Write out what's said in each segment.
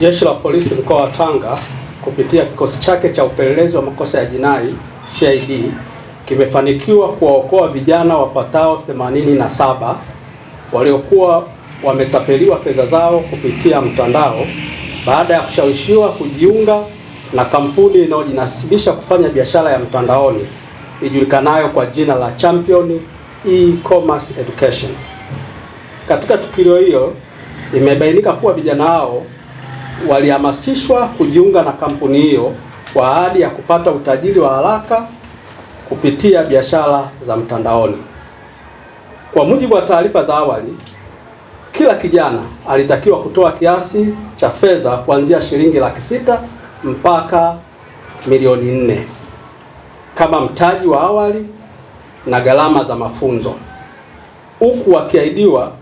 Jeshi la Polisi mkoa wa Tanga kupitia kikosi chake cha upelelezi wa makosa ya jinai CID kimefanikiwa kuwaokoa vijana wapatao 87 waliokuwa wametapeliwa fedha zao kupitia mtandao baada ya kushawishiwa kujiunga na kampuni inayojinasibisha kufanya biashara ya mtandaoni ijulikanayo kwa jina la Champion E-Commerce Education. Katika tukio hiyo imebainika kuwa vijana hao walihamasishwa kujiunga na kampuni hiyo kwa ahadi ya kupata utajiri wa haraka kupitia biashara za mtandaoni. Kwa mujibu wa taarifa za awali, kila kijana alitakiwa kutoa kiasi cha fedha kuanzia shilingi laki6 mpaka milioni 4 kama mtaji wa awali na gharama za mafunzo, huku wakiahidiwa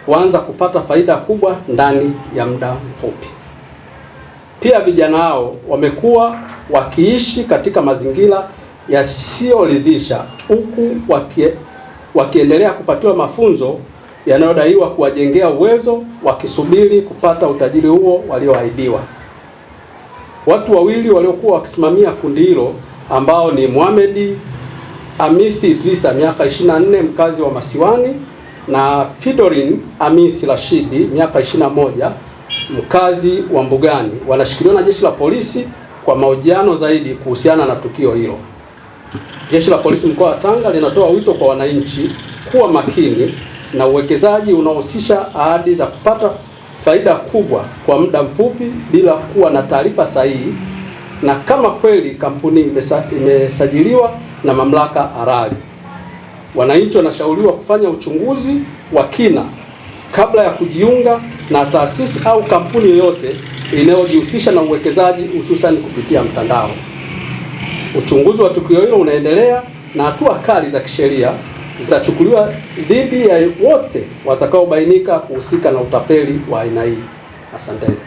kuanza kupata faida kubwa ndani ya muda mfupi. Pia vijana hao wamekuwa wakiishi katika mazingira yasiyoridhisha, huku wakiendelea kupatiwa mafunzo yanayodaiwa kuwajengea uwezo, wakisubiri kupata utajiri huo walioahidiwa. Watu wawili waliokuwa wakisimamia kundi hilo ambao ni Mohamed Hamisi Idrisa miaka 24 mkazi wa Masiwani na Fidorin Hamisi Rashidi miaka 21 mkazi wa Mbugani wanashikiliwa na Jeshi la Polisi kwa mahojiano zaidi kuhusiana na tukio hilo. Jeshi la Polisi mkoa wa Tanga linatoa wito kwa wananchi kuwa makini na uwekezaji unaohusisha ahadi za kupata faida kubwa kwa muda mfupi bila kuwa na taarifa sahihi, na kama kweli kampuni imesajiliwa na mamlaka halali. Wananchi wanashauriwa kufanya uchunguzi wa kina kabla ya kujiunga na taasisi au kampuni yoyote inayojihusisha na uwekezaji hususan kupitia mtandao. Uchunguzi wa tukio hilo unaendelea na hatua kali za kisheria zitachukuliwa dhidi ya wote watakaobainika kuhusika na utapeli wa aina hii. Asanteni.